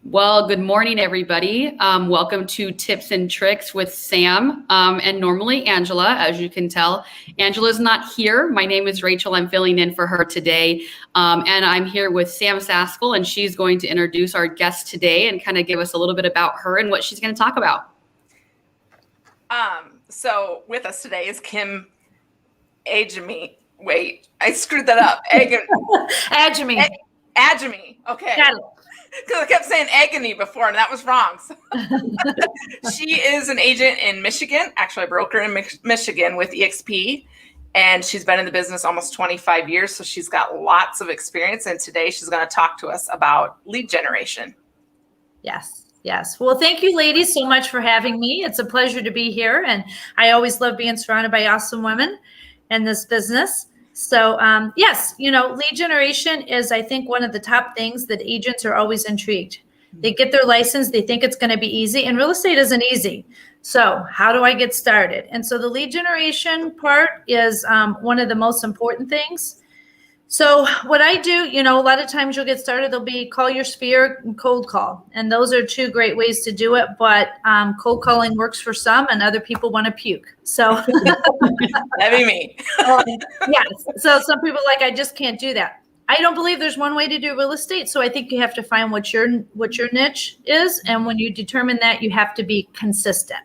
Well, good morning, everybody. Welcome to Tips and Tricks with Sam and normally Angela, as you can tell. Angela's not here. My name is Rachel. I'm filling in for her today. And I'm here with Sam Saskell, and she's going to introduce our guest today and kind of give us a little bit about her and what she's going to talk about. So with us today is Kim Agemy. Wait, I screwed that up. Agemy. Agemy. Okay. Because I kept saying agony before, and that was wrong. So she is an agent in Michigan, actually a broker in Michigan with EXP, and she's been in the business almost 25 years, so she's got lots of experience, and today she's going to talk to us about lead generation. Yes. Well, thank you, ladies, so much for having me. It's a pleasure to be here, and I always love being surrounded by awesome women in this business. So yes, lead generation is, I think, one of the top things that agents are always intrigued. They get their license, they think it's going to be easy, and real estate isn't easy. So how do I get started? And so the lead generation part is one of the most important things. So what I do, a lot of times you'll get started, there'll be call your sphere and cold call. And those are two great ways to do it. But cold calling works for some and other people want to puke. So that'd be me. Yes. So some people are like, I just can't do that. I don't believe there's one way to do real estate. So I think you have to find what your niche is. And when you determine that, you have to be consistent.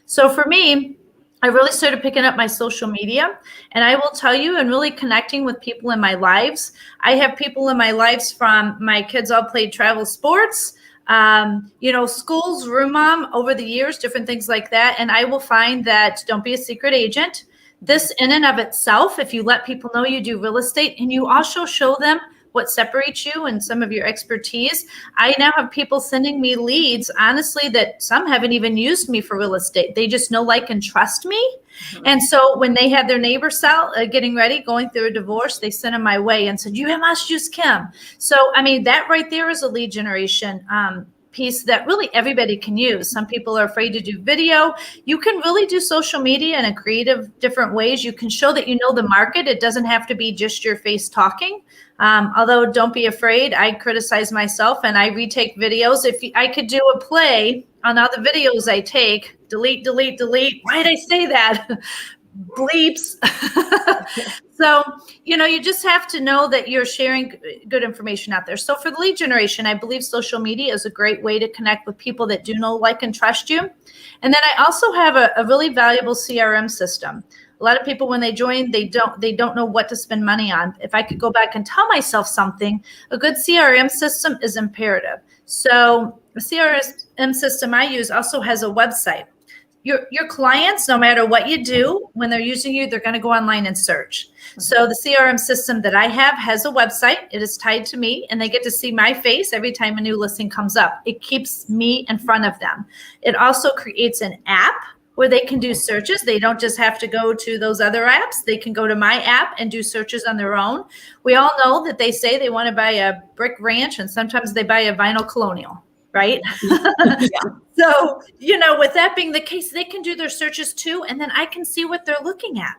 So for me, I really started picking up my social media, and I will tell you, and really connecting with people in my lives. I have people in my lives from my kids all played travel sports, schools, room mom over the years, different things like that. And I will find that don't be a secret agent. This in and of itself, if you let people know you do real estate and you also show them what separates you and some of your expertise. I now have people sending me leads, honestly, that some haven't even used me for real estate. They just know, like, and trust me. Mm-hmm. And so when they had their neighbor sell, getting ready, going through a divorce, they sent them my way and said, you must use Kim. So, that right there is a lead generation piece that really everybody can use. Some people are afraid to do video. You can really do social media in a creative, different ways. You can show that you know the market. It doesn't have to be just your face talking. Although don't be afraid. I criticize myself and I retake videos. If I could do a play on all the videos I take, delete. Why did I say that? Bleeps. So, you just have to know that you're sharing good information out there. So for the lead generation, I believe social media is a great way to connect with people that do know, like, and trust you. And then I also have a really valuable CRM system. A lot of people, when they join, they don't know what to spend money on. If I could go back and tell myself something, a good CRM system is imperative. So the CRM system I use also has a website. Your clients, no matter what you do, when they're using you, they're going to go online and search. Mm-hmm. So the CRM system that I have has a website. It is tied to me, and they get to see my face every time a new listing comes up. It keeps me in front of them. It also creates an app where they can do searches. They don't just have to go to those other apps. They can go to my app and do searches on their own. We all know that they say they want to buy a brick ranch, and sometimes they buy a vinyl colonial, right? Yeah. So, with that being the case, they can do their searches too, and then I can see what they're looking at.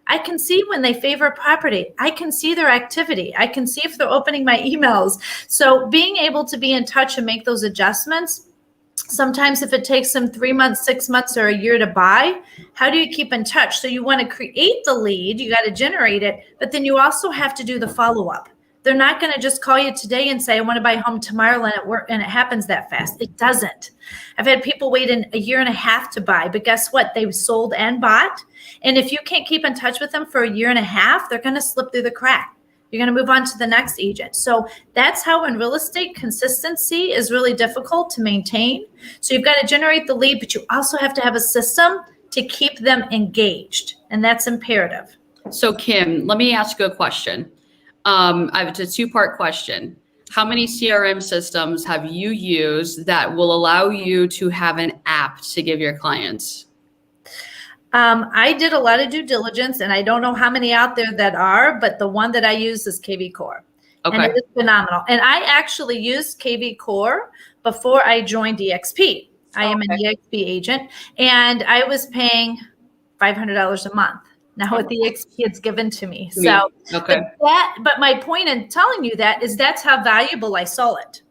I can see when they favor property. I can see their activity. I can see if they're opening my emails. So being able to be in touch and make those adjustments, sometimes if it takes them 3 months, 6 months, or a year to buy, how do you keep in touch? So you want to create the lead, you got to generate it, but then you also have to do the follow-up. They're not going to just call you today and say, I want to buy a home tomorrow, and it happens that fast. It doesn't. I've had people wait a year and a half to buy, but guess what? They've sold and bought. And if you can't keep in touch with them for a year and a half, they're going to slip through the crack. You're going to move on to the next agent. So that's how in real estate, consistency is really difficult to maintain. So you've got to generate the lead, but you also have to have a system to keep them engaged. And that's imperative. So Kim, let me ask you a question. It's a two-part question. How many CRM systems have you used that will allow you to have an app to give your clients? I did a lot of due diligence, and I don't know how many out there that are, but the one that I use is KV Core. Okay. And it is phenomenal. And I actually used KV Core before I joined EXP. I am an EXP agent, and I was paying $500 a month. Now with the EXP, it's given to me. So, but my point in telling you that is that's how valuable I saw it.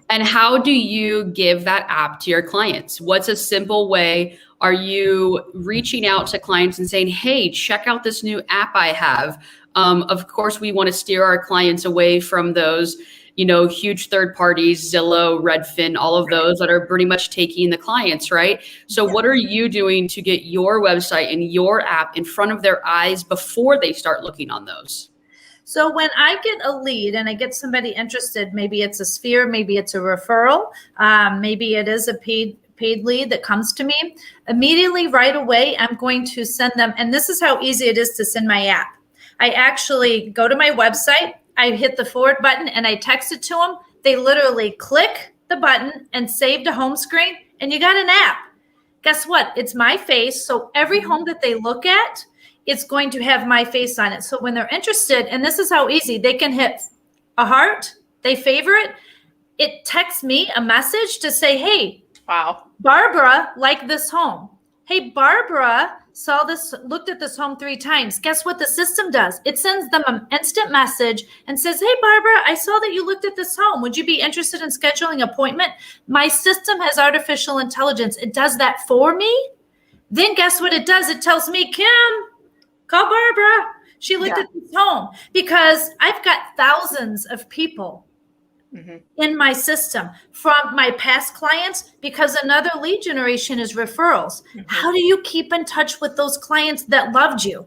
And how do you give that app to your clients? What's a simple way? Are you reaching out to clients and saying, hey, check out this new app I have? Of course, we want to steer our clients away from those, huge third parties, Zillow, Redfin, all of those that are pretty much taking the clients, right? So what are you doing to get your website and your app in front of their eyes before they start looking on those? So when I get a lead and I get somebody interested, maybe it's a sphere, maybe it's a referral, maybe it is a paid lead that comes to me, immediately right away, I'm going to send them. And this is how easy it is to send my app. I actually go to my website, I hit the forward button and I text it to them. They literally click the button and save to home screen and you got an app. Guess what? It's my face. So every home that they look at, it's going to have my face on it. So when they're interested, and this is how easy, they can hit a heart, they favorite, it texts me a message to say, hey, wow, Barbara liked this home. Hey, Barbara saw this, looked at this home 3 times. Guess what the system does? It sends them an instant message and says, hey, Barbara, I saw that you looked at this home. Would you be interested in scheduling an appointment? My system has artificial intelligence. It does that for me. Then guess what it does? It tells me, Kim, call Barbara. She looked at this home, because I've got thousands of people in my system from my past clients, because another lead generation is referrals. How do you keep in touch with those clients that loved you?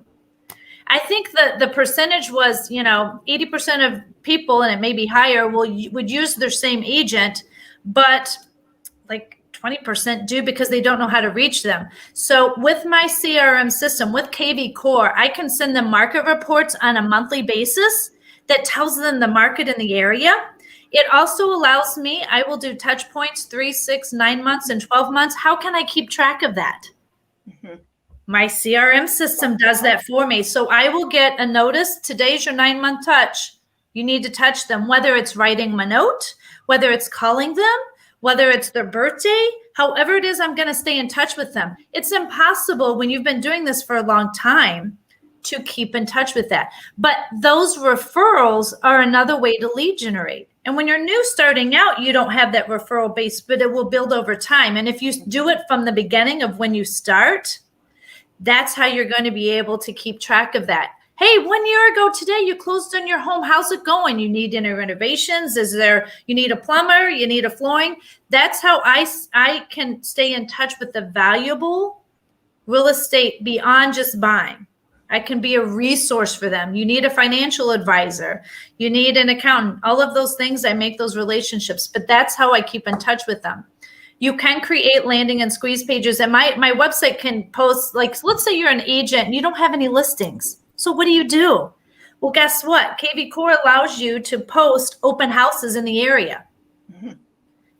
I think that the percentage was, 80% of people, and it may be higher, would use their same agent, but like 20% do because they don't know how to reach them. So with my CRM system, with KV Core, I can send them market reports on a monthly basis that tells them the market in the area. It also allows me, I will do touch points 3, 6, 9 months, and 12 months. How can I keep track of that? My CRM system does that for me. So I will get a notice, today's your 9-month touch. You need to touch them, whether it's writing them a note, whether it's calling them, whether it's their birthday, however it is, I'm going to stay in touch with them. It's impossible when you've been doing this for a long time to keep in touch with that. But those referrals are another way to lead generate. And when you're new starting out, you don't have that referral base, but it will build over time. And if you do it from the beginning of when you start, that's how you're going to be able to keep track of that. Hey, 1 year ago today, you closed on your home. How's it going? You need any renovations? You need a plumber? You need a flooring? That's how I can stay in touch with the valuable real estate beyond just buying. I can be a resource for them. You need a financial advisor. You need an accountant. All of those things, I make those relationships, but that's how I keep in touch with them. You can create landing and squeeze pages, and my website can post, like, let's say you're an agent and you don't have any listings. So what do? Well, guess what? KV Core allows you to post open houses in the area.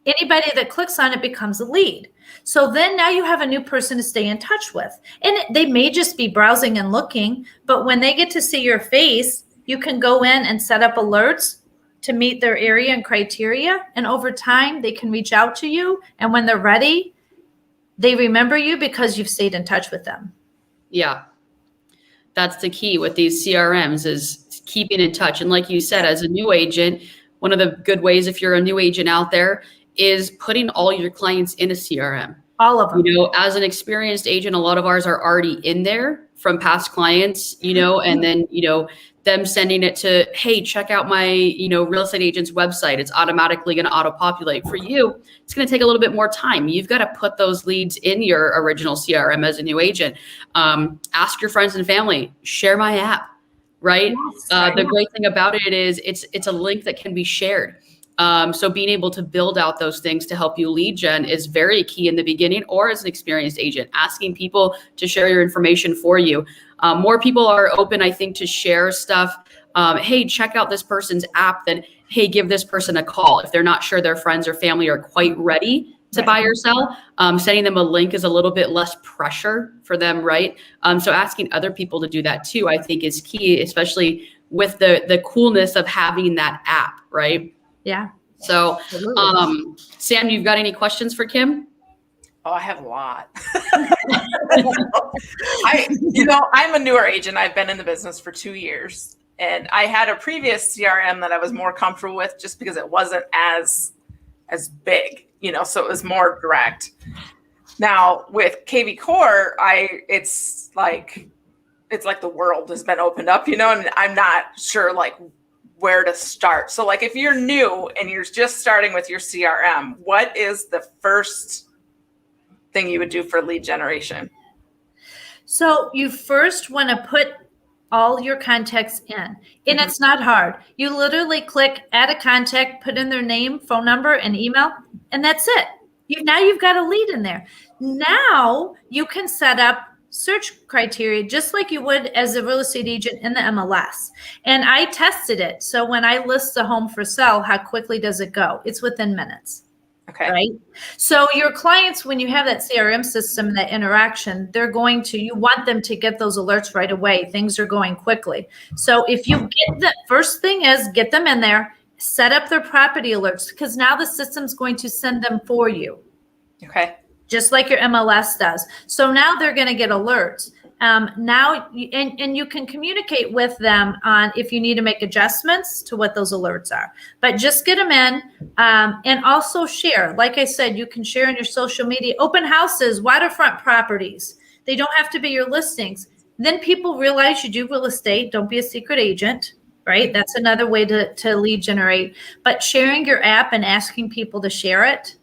Anybody that clicks on it becomes a lead. So then now you have a new person to stay in touch with. And they may just be browsing and looking, but when they get to see your face, you can go in and set up alerts to meet their area and criteria. And over time, they can reach out to you. And when they're ready, they remember you because you've stayed in touch with them. Yeah. That's the key with these CRMs, is keeping in touch. And like you said, as a new agent, one of the good ways, if you're a new agent out there, is putting all your clients in a CRM. All of them. As an experienced agent, a lot of ours are already in there from past clients, and then, them sending it to, hey, check out my, real estate agent's website. It's automatically going to auto-populate. For you, it's going to take a little bit more time. You've got to put those leads in your original CRM as a new agent. Ask your friends and family, share my app, right? Yes, the great thing about it is it's a link that can be shared. So being able to build out those things to help you lead gen is very key in the beginning, or as an experienced agent, asking people to share your information for you. More people are open, I think, to share stuff. Hey, check out this person's app, then, hey, give this person a call. If they're not sure their friends or family are quite ready to buy or sell, sending them a link is a little bit less pressure for them, right? So asking other people to do that too, I think, is key, especially with the coolness of having that app, right? Yeah. So, Sam, you've got any questions for Kim? Oh, I have a lot. I'm a newer agent. I've been in the business for 2 years, and I had a previous CRM that I was more comfortable with just because it wasn't as as big, so it was more direct. Now with KV Core, it's like the world has been opened up, and I'm not sure like where to start. So like if you're new and you're just starting with your CRM, what is the first thing you would do for lead generation? So you first want to put all your contacts in, and it's not hard. You literally click add a contact, put in their name, phone number, and email, and that's it. Now you've got a lead in there. Now you can set up search criteria just like you would as a real estate agent in the MLS. And I tested it. So when I list a home for sale, how quickly does it go? It's within minutes. Okay. Right. So your clients, when you have that CRM system, that interaction, you want them to get those alerts right away. Things are going quickly. So if you get the first thing is get them in there, set up their property alerts, because now the system's going to send them for you. Okay. Just like your MLS does. So now they're going to get alerts. You can communicate with them on if you need to make adjustments to what those alerts are. But just get them in, and also share. Like I said, you can share on your social media, open houses, waterfront properties. They don't have to be your listings. Then people realize you do real estate. Don't be a secret agent, right? That's another way to lead generate. But sharing your app and asking people to share it.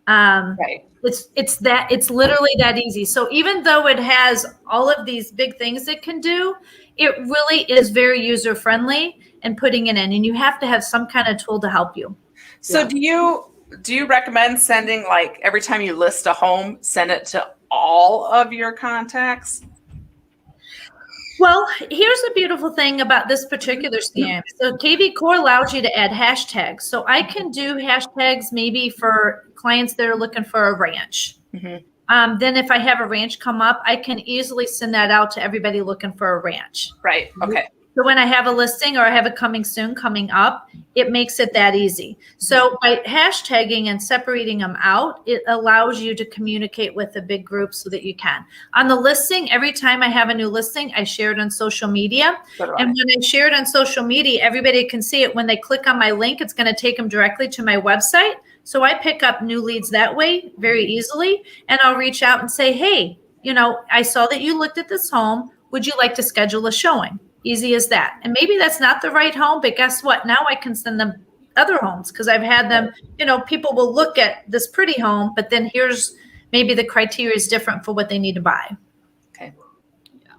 Right. It's literally that easy. So even though it has all of these big things it can do, it really is very user friendly and putting it in, and you have to have some kind of tool to help you. So do you recommend sending, like, every time you list a home, send it to all of your contacts? Well, here's the beautiful thing about this particular CRM. So KV Core allows you to add hashtags. So I can do hashtags maybe for clients that are looking for a ranch. Mm-hmm. Then if I have a ranch come up, I can easily send that out to everybody looking for a ranch. Right. Okay. So when I have a listing or I have a coming soon coming up, it makes it that easy. So by hashtagging and separating them out, it allows you to communicate with a big group so that you can. On the listing, every time I have a new listing, I share it on social media. And when I share it on social media, everybody can see it. When they click on my link, it's going to take them directly to my website. So I pick up new leads that way very easily. And I'll reach out and say, hey, I saw that you looked at this home. Would you like to schedule a showing? Easy as that. And maybe that's not the right home, but guess what? Now I can send them other homes because I've had them, people will look at this pretty home, but then here's maybe the criteria is different for what they need to buy. Okay. Yeah.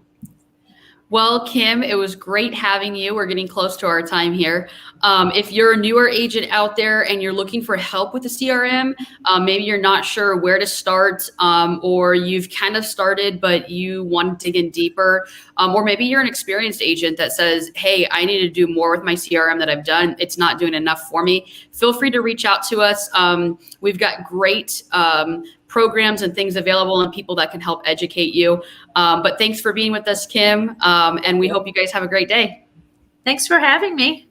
Well, Kim, it was great having you. We're getting close to our time here. If you're a newer agent out there and you're looking for help with the CRM, maybe you're not sure where to start, or you've kind of started, but you want to dig in deeper, or maybe you're an experienced agent that says, hey, I need to do more with my CRM that I've done. It's not doing enough for me. Feel free to reach out to us. We've got great programs and things available and people that can help educate you. But thanks for being with us, Kim. And we hope you guys have a great day. Thanks for having me.